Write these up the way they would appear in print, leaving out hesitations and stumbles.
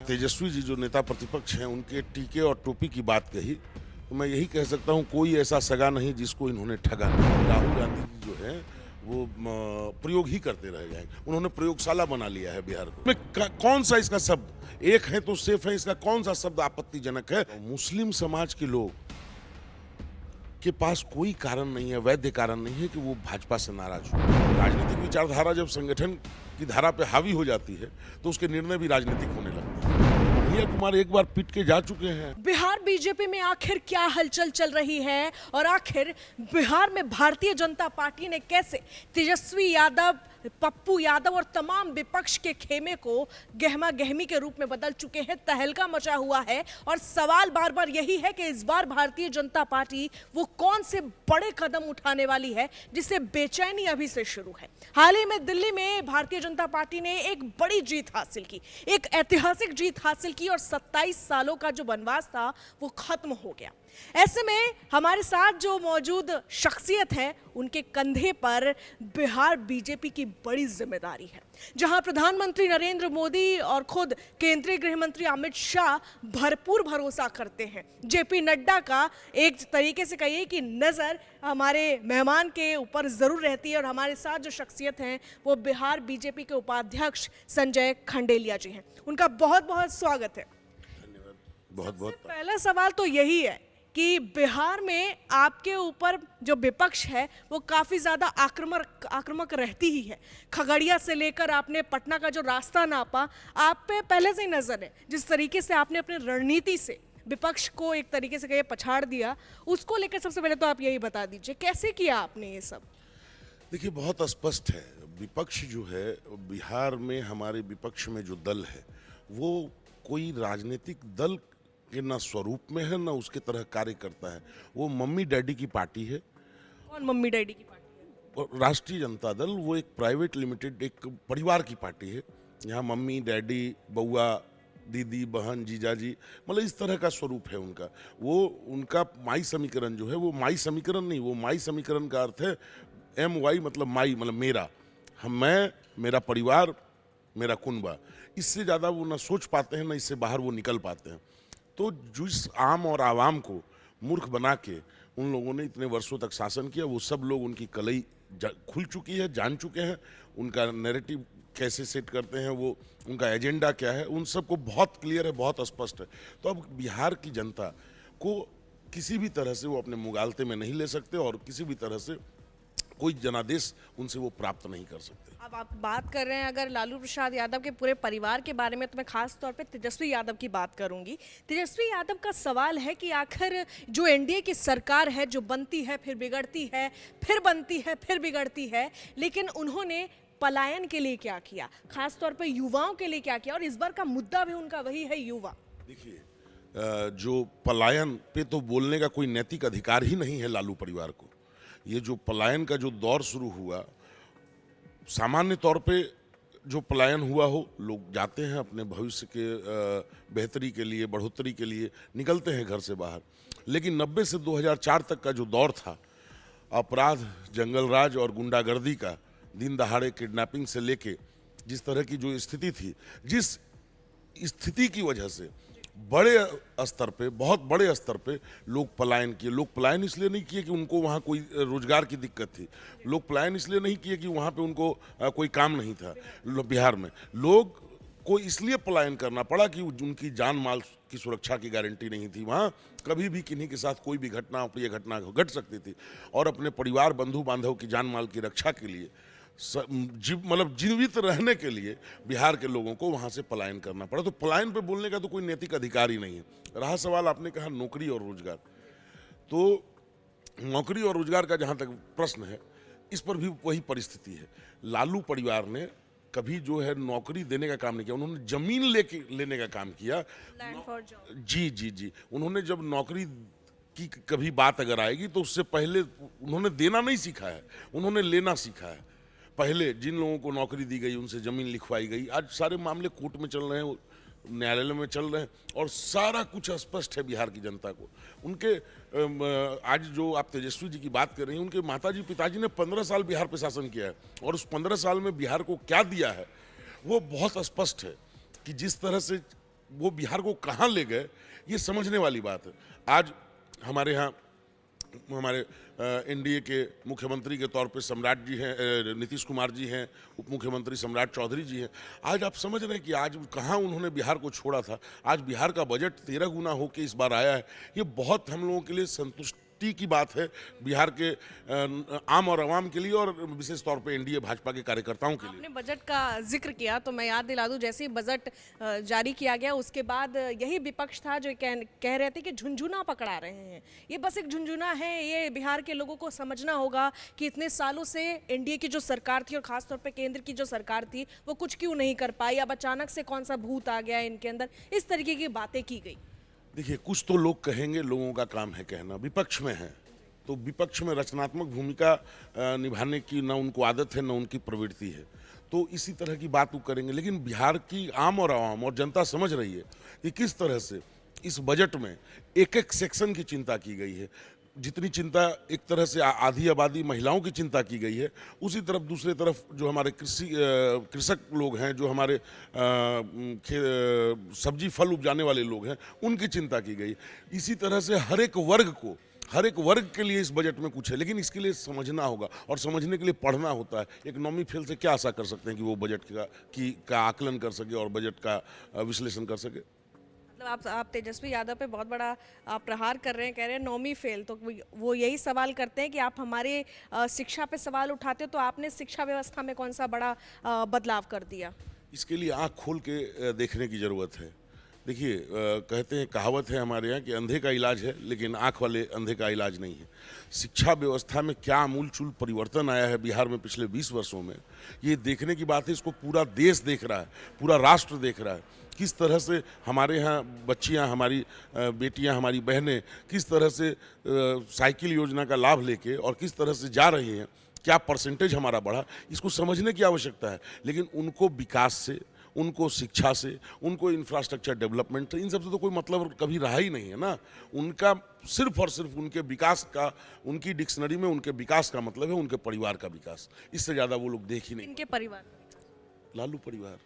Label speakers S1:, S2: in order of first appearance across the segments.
S1: तेजस्वी जी जो नेता प्रतिपक्ष हैं उनके टीके और टोपी की बात कही तो मैं यही कह सकता हूं कोई ऐसा सगा नहीं जिसको इन्होंने ठगा नहीं। राहुल गांधी जी जो है वो प्रयोग ही करते रह जाएंगे। उन्होंने प्रयोगशाला बना लिया है बिहार को। कौन सा इसका शब्द एक है तो सेफ है, इसका कौन सा शब्द आपत्तिजनक है? मुस्लिम समाज के लोग के पास कोई कारण नहीं है, वैध कारण नहीं है कि वो भाजपा से नाराज हो। राजनीतिक विचारधारा जब संगठन की धारा पे हावी हो जाती है तो उसके निर्णय भी राजनीतिक होने लगते हैं। कन्हैया कुमार एक बार पिट के जा चुके हैं।
S2: बिहार बीजेपी में आखिर क्या हलचल चल रही है और आखिर बिहार में भारतीय जनता पार्टी ने कैसे तेजस्वी यादव, पप्पू यादव और तमाम विपक्ष के खेमे को गहमा गहमी के रूप में बदल चुके हैं। तहलका मचा हुआ है और सवाल बार बार यही है कि इस बार भारतीय जनता पार्टी वो कौन से बड़े कदम उठाने वाली है जिससे बेचैनी अभी से शुरू है। हाल ही में दिल्ली में भारतीय जनता पार्टी ने एक बड़ी जीत हासिल की, एक ऐतिहासिक जीत हासिल की और 27 सालों का जो वनवास था वो खत्म हो गया। ऐसे में हमारे साथ जो मौजूद शख्सियत है उनके कंधे पर बिहार बीजेपी की बड़ी जिम्मेदारी है, जहां प्रधानमंत्री नरेंद्र मोदी और खुद केंद्रीय गृह मंत्री अमित शाह भरपूर भरोसा करते हैं। जेपी नड्डा का एक तरीके से कहिए कि नजर हमारे मेहमान के ऊपर जरूर रहती है और हमारे साथ जो शख्सियत हैं वो बिहार बीजेपी के उपाध्यक्ष संजय खंडेलिया जी हैं। उनका बहुत बहुत स्वागत है।
S1: बहुत बहुत
S2: पहला सवाल तो यही है कि बिहार में आपके ऊपर जो विपक्ष है वो काफी ज्यादा आक्रामक रहती ही है। खगड़िया से लेकर आपने पटना का जो रास्ता नापा, आप पे पहले से ही नजर है। जिस तरीके से आपने अपनी रणनीति से विपक्ष को एक तरीके से कहिए पछाड़ दिया, उसको लेकर सबसे पहले तो आप यही बता दीजिए कैसे किया आपने ये सब।
S1: देखिए, बहुत स्पष्ट है। विपक्ष जो है बिहार में, हमारे विपक्ष में जो दल है वो कोई राजनीतिक दल के ना स्वरूप में है ना उसके तरह कार्य करता है। वो मम्मी डैडी की पार्टी है।
S2: कौन मम्मी डैडी की पार्टी है?
S1: राष्ट्रीय जनता दल वो एक प्राइवेट लिमिटेड, एक परिवार की पार्टी है। यहाँ मम्मी डैडी, बउआ, दीदी, बहन, जीजाजी, मतलब इस तरह का स्वरूप है उनका। वो उनका माई समीकरण जो है वो माई समीकरण नहीं, वो माई समीकरण का अर्थ है MY, मतलब माई मतलब मेरा, मैं, मेरा परिवार, मेरा कुनबा। इससे ज़्यादा वो ना सोच पाते हैं ना इससे बाहर वो निकल पाते हैं। तो जिस आम और आवाम को मूर्ख बना के उन लोगों ने इतने वर्षों तक शासन किया, वो सब लोग उनकी कलई खुल चुकी है, जान चुके हैं। उनका नैरेटिव कैसे सेट करते हैं, वो उनका एजेंडा क्या है, उन सबको बहुत क्लियर है, बहुत स्पष्ट है। तो अब बिहार की जनता को किसी भी तरह से वो अपने मुगालते में नहीं ले सकते और किसी भी तरह से कोई जनादेश उनसे वो प्राप्त नहीं कर सकते।
S2: अब आप बात कर रहे हैं अगर लालू प्रसाद यादव के पूरे परिवार के बारे में, तो मैं खास तौर पे तेजस्वी यादव की बात करूंगी। तेजस्वी यादव का सवाल है कि आखिर जो NDA की सरकार है, जो बनती है फिर बिगड़ती है, फिर बनती है फिर बिगड़ती है, लेकिन उन्होंने पलायन के लिए क्या किया, खास तौर पे युवाओं के लिए क्या किया, और इस बार का मुद्दा भी उनका वही है, युवा।
S1: देखिए, जो पलायन पे तो बोलने का कोई नैतिक अधिकार ही नहीं है लालू परिवार को। ये जो पलायन का जो दौर शुरू हुआ, सामान्य तौर पे जो पलायन हुआ हो, लोग जाते हैं अपने भविष्य के बेहतरी के लिए, बढ़ोतरी के लिए निकलते हैं घर से बाहर। लेकिन 90 से 2004 तक का जो दौर था, अपराध, जंगलराज और गुंडागर्दी का, दिन दहाड़े किडनैपिंग से लेके जिस तरह की जो स्थिति थी, जिस स्थिति की वजह से बड़े स्तर पे, बहुत बड़े स्तर पे लोग पलायन किए। लोग पलायन इसलिए नहीं किए कि उनको वहाँ कोई रोजगार की दिक्कत थी। लोग पलायन इसलिए नहीं किए कि वहाँ पे उनको कोई काम नहीं था। बिहार में लोग को इसलिए पलायन करना पड़ा कि उनकी जान माल की सुरक्षा की गारंटी नहीं थी। वहाँ कभी भी किन्हीं के साथ कोई भी घटना, अप्रिय घटना घट सकती थी और अपने परिवार, बंधु बांधव की जान माल की रक्षा के लिए, मतलब जीवित रहने के लिए बिहार के लोगों को वहां से पलायन करना पड़ा। तो पलायन पे बोलने का तो कोई नैतिक अधिकार ही नहीं है। रहा सवाल, आपने कहा नौकरी और रोजगार, तो नौकरी और रोजगार का जहां तक प्रश्न है, इस पर भी वही परिस्थिति है। लालू परिवार ने कभी जो है नौकरी देने का काम नहीं किया, उन्होंने जमीन लेने का काम किया। जी जी जी, उन्होंने जब नौकरी की कभी बात अगर आएगी तो उससे पहले उन्होंने देना नहीं सीखा है, उन्होंने लेना सीखा है। पहले जिन लोगों को नौकरी दी गई, उनसे जमीन लिखवाई गई। आज सारे मामले कोर्ट में चल रहे हैं, न्यायालय में चल रहे हैं और सारा कुछ स्पष्ट है बिहार की जनता को। उनके आज जो आप तेजस्वी जी की बात कर रही हैं, उनके माताजी पिताजी ने 15 साल बिहार पे शासन किया है और उस 15 साल में बिहार को क्या दिया है वो बहुत स्पष्ट है कि जिस तरह से वो बिहार को कहाँ ले गए, ये समझने वाली बात है। आज हमारे यहाँ हमारे एनडीए के मुख्यमंत्री के तौर पे सम्राट जी हैं, नीतीश कुमार जी हैं, उप मुख्यमंत्री सम्राट चौधरी जी हैं। आज आप समझ रहे हैं कि आज कहाँ उन्होंने बिहार को छोड़ा था। आज बिहार का बजट 13 गुना होके इस बार आया है। ये बहुत हम लोगों के लिए संतुष्टि की बात है, बिहार के आम और आवाम के लिए, और विशेष तौर पे एनडीए भाजपा के कार्यकर्ताओं के लिए।
S2: आपने बजट का जिक्र किया तो मैं याद दिला दूं, जैसे ही बजट जारी किया गया उसके बाद यही विपक्ष था जो कह रहे थे कि झुंझुना पकड़ा रहे हैं। ये बस एक झुंझुना है। ये बिहार के लोगों को समझना होगा कि इतने सालों से एनडीए की जो सरकार थी और खासतौर पर केंद्र की जो सरकार थी वो कुछ क्यों नहीं कर पाई। अब अचानक से कौन सा भूत आ गया इनके अंदर, इस तरीके की बातें की गई।
S1: देखिए, कुछ तो लोग कहेंगे, लोगों का काम है कहना। विपक्ष में है तो विपक्ष में रचनात्मक भूमिका निभाने की ना उनको आदत है, ना उनकी प्रवृत्ति है, तो इसी तरह की बात वो करेंगे। लेकिन बिहार की आम और आवाम और जनता समझ रही है कि किस तरह से इस बजट में एक एक सेक्शन की चिंता की गई है। जितनी चिंता एक तरह से आधी आबादी महिलाओं की चिंता की गई है, उसी तरफ दूसरे तरफ जो हमारे कृषक लोग हैं, जो हमारे सब्जी फल उपजाने वाले लोग हैं, उनकी चिंता की गई। इसी तरह से हर एक वर्ग के लिए इस बजट में कुछ है। लेकिन इसके लिए समझना होगा, और समझने के लिए पढ़ना होता है। एक नॉमी फेल से क्या आशा कर सकते हैं कि वो बजट का आकलन कर सके और बजट का विश्लेषण कर सके।
S2: मतलब आप तेजस्वी यादव पे बहुत बड़ा आप प्रहार कर रहे हैं, कह रहे हैं नौमी फेल। तो वो यही सवाल करते हैं कि आप हमारे शिक्षा पे सवाल उठाते हो, तो आपने शिक्षा व्यवस्था में कौन सा बड़ा बदलाव कर दिया।
S1: इसके लिए आँख खोल के देखने की ज़रूरत है। देखिए, कहते हैं, कहावत है हमारे यहाँ कि अंधे का इलाज है लेकिन आँख वाले अंधे का इलाज नहीं है। शिक्षा व्यवस्था में क्या आमूलचूल परिवर्तन आया है बिहार में पिछले 20 वर्षों में, ये देखने की बात है। इसको पूरा देश देख रहा है, पूरा राष्ट्र देख रहा है। किस तरह से हमारे यहाँ बच्चियाँ, हमारी बेटियाँ, हमारी बहनें किस तरह से साइकिल योजना का लाभ लेके और किस तरह से जा रही हैं, क्या परसेंटेज हमारा बढ़ा, इसको समझने की आवश्यकता है। लेकिन उनको विकास से, उनको शिक्षा से, उनको इंफ्रास्ट्रक्चर डेवलपमेंट से, इन सब से तो कोई मतलब कभी रहा ही नहीं है ना। उनका सिर्फ और सिर्फ उनके विकास का, उनकी डिक्शनरी में उनके विकास का मतलब है उनके परिवार का विकास। इससे ज़्यादा वो लोग देख ही नहीं।
S2: इनके परिवार,
S1: लालू परिवार,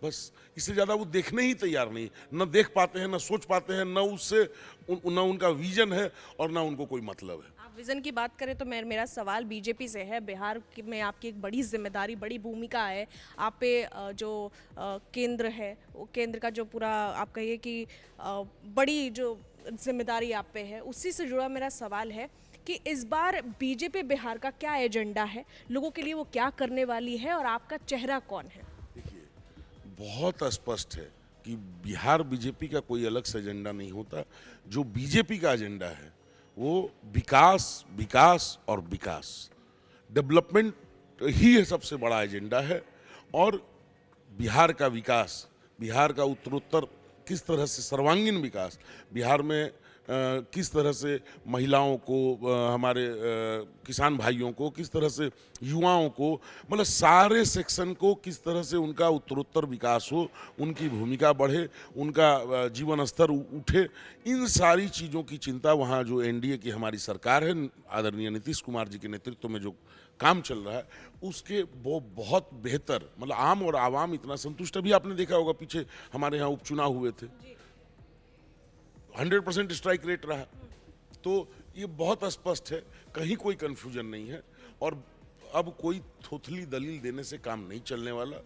S1: बस इससे ज़्यादा वो देखने ही तैयार नहीं। न देख पाते हैं, न सोच पाते हैं, न उससे न उनका विजन है और न उनको कोई मतलब है।
S2: आप विजन की बात करें तो मेरा सवाल बीजेपी से है। बिहार में आपकी एक बड़ी जिम्मेदारी, बड़ी भूमिका है। आप पे जो केंद्र है, वो केंद्र का जो पूरा आप कहिए कि बड़ी जो जिम्मेदारी आप पे है, उसी से जुड़ा मेरा सवाल है कि इस बार बीजेपी बिहार का क्या एजेंडा है, लोगों के लिए वो क्या करने वाली है और आपका चेहरा कौन है।
S1: देखिए, बहुत स्पष्ट है कि बिहार बीजेपी का कोई अलग से एजेंडा नहीं होता। जो बीजेपी का एजेंडा है वो विकास, विकास और विकास, डेवलपमेंट ही सबसे बड़ा एजेंडा है। और बिहार का विकास, बिहार का उत्तरोत्तर किस तरह से सर्वांगीण विकास, बिहार में किस तरह से महिलाओं को, हमारे किसान भाइयों को, किस तरह से युवाओं को, मतलब सारे सेक्शन को किस तरह से उनका उत्तरोत्तर विकास हो, उनकी भूमिका बढ़े, उनका जीवन स्तर उठे, इन सारी चीज़ों की चिंता वहाँ जो एनडीए की हमारी सरकार है, आदरणीय नीतीश कुमार जी के नेतृत्व में जो काम चल रहा है, उसके वो बहुत बेहतर, मतलब आम और आवाम इतना संतुष्ट। अभी आपने देखा होगा, पीछे हमारे यहाँ उपचुनाव हुए थे, 100% स्ट्राइक रेट रहा। तो ये बहुत स्पष्ट है, कहीं कोई कंफ्यूजन नहीं है। और अब कोई थोथली दलील देने से काम नहीं चलने वाला।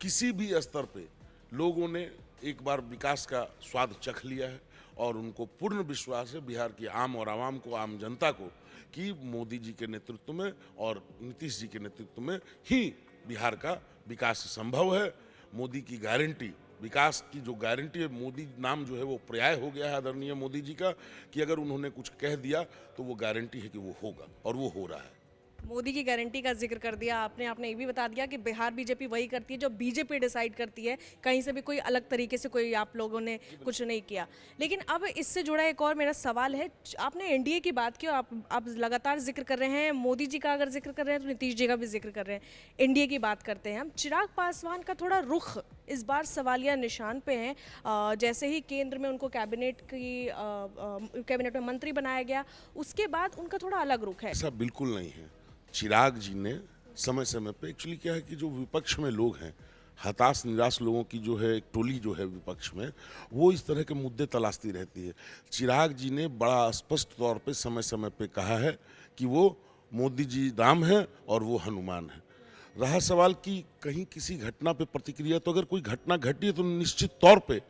S1: किसी भी स्तर पे लोगों ने एक बार विकास का स्वाद चख लिया है और उनको पूर्ण विश्वास है बिहार की आम और आवाम को, आम जनता को, कि मोदी जी के नेतृत्व में और नीतीश जी के नेतृत्व में ही बिहार का विकास संभव है। मोदी की गारंटी, विकास की जो गारंटी है, मोदी नाम जो है वो पर्याय हो गया है आदरणीय मोदी जी का, कि अगर उन्होंने कुछ कह दिया तो वो गारंटी है कि वो होगा, और वो हो रहा है।
S2: मोदी की गारंटी का जिक्र कर दिया आपने ये भी बता दिया कि बिहार बीजेपी वही करती है जो बीजेपी डिसाइड करती है, कहीं से भी कोई अलग तरीके से कोई आप लोगों ने कुछ नहीं किया। लेकिन अब इससे जुड़ा एक और मेरा सवाल है, आपने एनडीए की बात की, आप लगातार जिक्र कर रहे हैं, मोदी जी का अगर जिक्र कर रहे हैं तो नीतीश जी का भी जिक्र कर रहे हैं, एनडीए की बात करते हैं हम। चिराग पासवान का थोड़ा रुख इस बार सवालिया निशान पे हैं। जैसे ही केंद्र में उनको कैबिनेट में मंत्री बनाया गया, उसके बाद उनका थोड़ा अलग रुख है।
S1: ऐसा बिल्कुल नहीं है। चिराग जी ने समय समय पे, एक्चुअली क्या है कि जो विपक्ष में लोग हैं हताश निराश लोगों की जो है एक टोली जो है विपक्ष में, वो इस तरह के मुद्दे तलाशती रहती है। चिराग जी ने बड़ा स्पष्ट तौर पे समय समय पे कहा है कि वो मोदी जी राम हैं और वो हनुमान हैं। रहा सवाल कि कहीं किसी घटना पे प्रतिक्रिया, तो अगर कोई घटना घटी है तो निश्चित तौर पे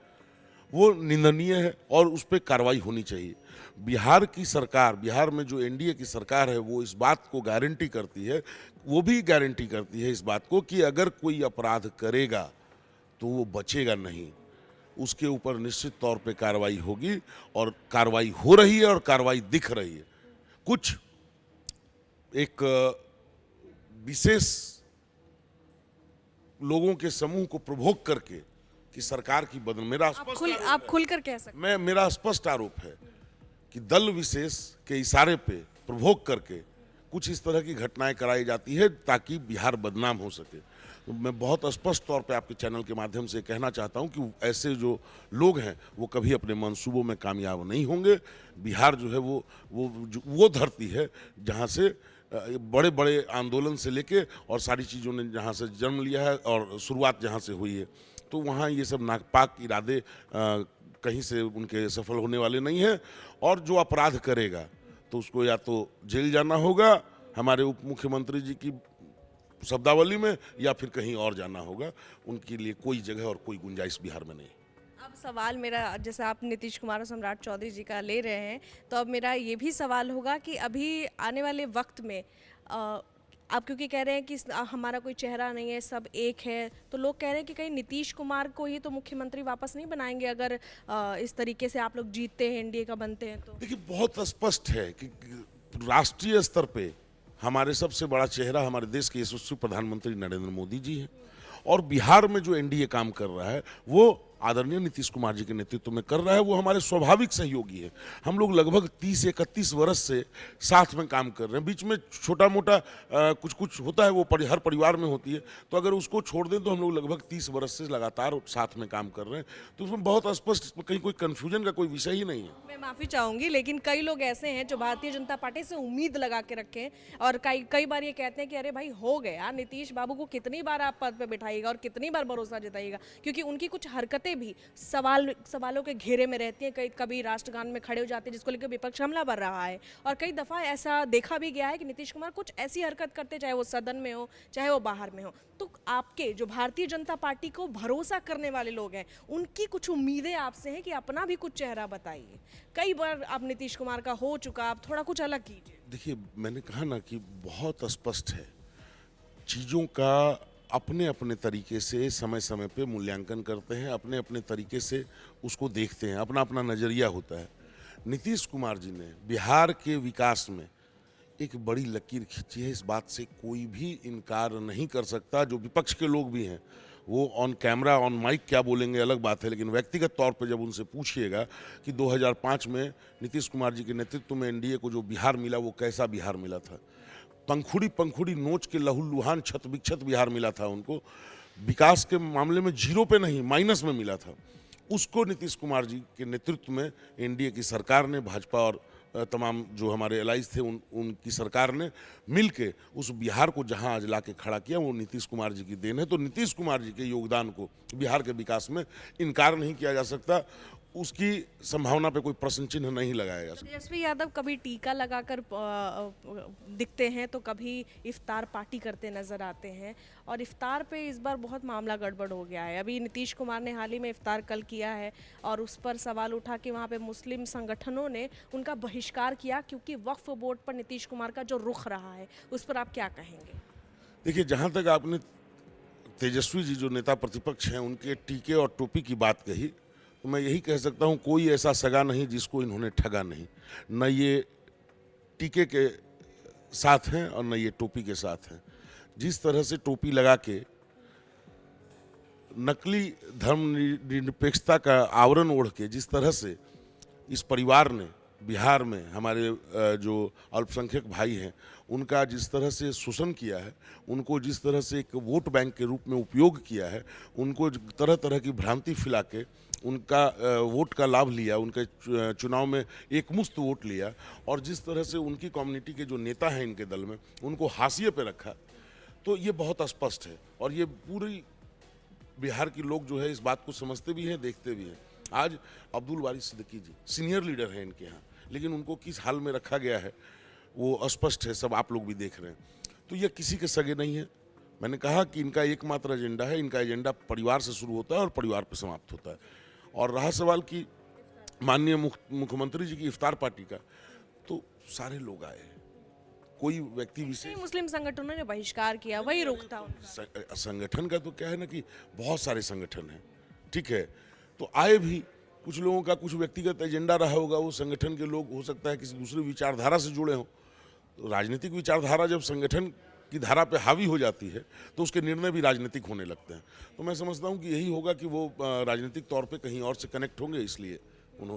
S1: वो निंदनीय है और उस पर कार्रवाई होनी चाहिए। बिहार की सरकार, बिहार में जो एनडीए की सरकार है, वो इस बात को गारंटी करती है, वो भी गारंटी करती है इस बात को कि अगर कोई अपराध करेगा तो वो बचेगा नहीं, उसके ऊपर निश्चित तौर पे कार्रवाई होगी और कार्रवाई हो रही है और कार्रवाई दिख रही है। कुछ एक विशेष लोगों के समूह को प्रभोग करके कि सरकार की बदल, मेरा
S2: आप खुलकर कह सकते
S1: मेरा स्पष्ट आरोप है कि दल विशेष के इशारे पे प्रभोग करके कुछ इस तरह की घटनाएं कराई जाती है ताकि बिहार बदनाम हो सके। तो मैं बहुत स्पष्ट तौर पे आपके चैनल के माध्यम से कहना चाहता हूं कि ऐसे जो लोग हैं वो कभी अपने मंसूबों में कामयाब नहीं होंगे। बिहार जो है वो धरती है जहां से बड़े बड़े आंदोलन से लेके और सारी चीज़ों ने जहाँ से जन्म लिया है और शुरुआत जहाँ से हुई है, तो वहाँ ये सब नापाक इरादे कहीं से उनके सफल होने वाले नहीं हैं। और जो अपराध करेगा तो उसको या तो जेल जाना होगा हमारे उप मुख्यमंत्री जी की शब्दावली में, या फिर कहीं और जाना होगा। उनके लिए कोई जगह और कोई गुंजाइश बिहार में नहीं।
S2: अब सवाल मेरा, जैसे आप नीतीश कुमार और सम्राट चौधरी जी का ले रहे हैं, तो अब मेरा ये भी सवाल होगा कि अभी आने वाले वक्त में आप क्योंकि कह रहे हैं कि हमारा कोई चेहरा नहीं है, सब एक है, तो लोग कह रहे हैं कि कहीं नीतीश कुमार को ही तो मुख्यमंत्री वापस नहीं बनाएंगे अगर इस तरीके से आप लोग जीतते हैं, एनडीए का बनते हैं तो।
S1: देखिए, बहुत स्पष्ट है कि राष्ट्रीय स्तर पे हमारे सबसे बड़ा चेहरा हमारे देश के यशस्वी प्रधानमंत्री नरेंद्र मोदी जी हैं और बिहार में जो एनडीए काम कर रहा है वो आदरणीय नीतीश कुमार जी के नेतृत्व में कर रहा है। वो हमारे स्वाभाविक सहयोगी है। हम लोग लगभग 30-31 वर्ष से साथ में काम कर रहे हैं। बीच में छोटा मोटा कुछ कुछ होता है, वो हर परिवार में होती है, तो अगर उसको छोड़ दें तो हम लोग लगभग 30 वर्ष से लगातार साथ में काम कर रहे हैं। तो उसमें बहुत स्पष्ट, कहीं कोई कन्फ्यूजन का कोई विषय ही नहीं है।
S2: मैं माफ़ी चाहूँगी, लेकिन कई लोग ऐसे हैं जो भारतीय जनता पार्टी से उम्मीद लगा के रखे हैं और कई बार ये कहते हैं कि अरे भाई हो गया, नीतीश बाबू को कितनी बार आप पद पे बिठाइएगा और कितनी बार भरोसा जताइएगा, क्योंकि उनकी कुछ हरकतें भी सवालों के घेरे में रहती हैं। कभी राष्ट्रगान में खड़े हो जाते हैं जिसको लेकर विपक्ष हमला भर रहा है, और कई दफ़ा ऐसा देखा भी गया है कि नीतीश कुमार कुछ ऐसी हरकत करते, चाहे वो सदन में हो चाहे वो बाहर में हो। तो आपके जो भारतीय जनता पार्टी को भरोसा करने वाले लोग हैं, उनकी कुछ उम्मीदें आपसे हैं कि अपना भी कुछ चेहरा बताइए। कई बार आप नीतीश कुमार का हो चुका, आप थोड़ा कुछ अलग कीजिए।
S1: देखिए, मैंने कहा ना कि बहुत स्पष्ट है, चीज़ों का अपने अपने तरीके से समय समय पे मूल्यांकन करते हैं, अपने अपने तरीके से उसको देखते हैं, अपना अपना नज़रिया होता है। नीतीश कुमार जी ने बिहार के विकास में एक बड़ी लकीर खींची है, इस बात से कोई भी इनकार नहीं कर सकता। जो विपक्ष के लोग भी हैं वो ऑन कैमरा ऑन माइक क्या बोलेंगे अलग बात है, लेकिन व्यक्तिगत तौर पे जब उनसे पूछिएगा कि 2005 में नीतीश कुमार जी के नेतृत्व में एनडीए को जो बिहार मिला वो कैसा बिहार मिला था, पंखुड़ी पंखुड़ी नोच के लहूलुहान छत विक्षत बिहार मिला था उनको, विकास के मामले में जीरो पे नहीं माइनस में मिला था। उसको नीतीश कुमार जी के नेतृत्व में एनडीए की सरकार ने, भाजपा और तमाम जो हमारे एलाइज थे उनकी सरकार ने मिलके उस बिहार को जहां आज ला के खड़ा किया, वो नीतीश कुमार जी की देन है। तो नीतीश कुमार जी के योगदान को बिहार के विकास में इनकार नहीं किया जा सकता, उसकी संभावना पे कोई प्रश्न चिन्ह नहीं लगाया जा सकता।
S2: तेजस्वी यादव कभी टीका लगाकर दिखते हैं तो कभी इफ्तार पार्टी करते नजर आते हैं, और इफ्तार पे इस बार बहुत मामला गड़बड़ हो गया है। अभी नीतीश कुमार ने हाल ही में इफ्तार कल किया है और उस पर सवाल उठा कि वहाँ पे मुस्लिम संगठनों ने उनका बहिष्कार किया क्योंकि वक्फ बोर्ड पर नीतीश कुमार का जो रुख रहा है, उस पर आप क्या कहेंगे?
S1: देखिए, जहाँ तक आपने तेजस्वी जी जो नेता प्रतिपक्ष हैं उनके टीके और टोपी की बात कही, तो मैं यही कह सकता हूँ कोई ऐसा सगा नहीं जिसको इन्होंने ठगा नहीं। न ये टीके के साथ हैं और न ये टोपी के साथ हैं। जिस तरह से टोपी लगा के नकली धर्मनिरपेक्षता का आवरण ओढ़ के जिस तरह से इस परिवार ने बिहार में हमारे जो अल्पसंख्यक भाई हैं उनका जिस तरह से शोषण किया है, उनको जिस तरह से एक वोट बैंक के रूप में उपयोग किया है, उनको तरह तरह की भ्रांति फैला के उनका वोट का लाभ लिया, उनके चुनाव में एक मुश्त वोट लिया, और जिस तरह से उनकी कम्युनिटी के जो नेता हैं इनके दल में उनको हाशिए पे रखा, तो ये बहुत स्पष्ट है। और ये पूरी बिहार के लोग जो है इस बात को समझते भी हैं, देखते भी हैं। आज अब्दुल बारी सिद्दीकी जी सीनियर लीडर हैं इनके यहाँ, लेकिन उनको किस हाल में रखा गया है वो अस्पष्ट है, सब आप लोग भी देख रहे हैं। तो ये किसी के सगे नहीं है। मैंने कहा कि इनका एकमात्र एजेंडा है, इनका एजेंडा परिवार से शुरू होता है और परिवार पर समाप्त होता है। और रहा सवाल कि माननीय मुख्यमंत्री जी की इफ्तार पार्टी का, तो सारे लोग आए, कोई व्यक्ति विशेष
S2: मुस्लिम संगठनों ने बहिष्कार किया, वही रोकता
S1: संगठन का तो क्या है ना कि बहुत सारे संगठन हैं, ठीक है, तो आए भी। कुछ लोगों का कुछ व्यक्तिगत एजेंडा रहा होगा, वो संगठन के लोग हो सकता है किसी दूसरी विचारधारा से जुड़े हों। तो राजनीतिक विचारधारा जब संगठन की धारा पे हावी हो जाती है तो उसके निर्णय भी राजनीतिक होने लगते हैं। तो मैं समझता हूँ कि यही होगा कि वो राजनीतिक तौर पे कहीं और से कनेक्ट होंगे, इसलिए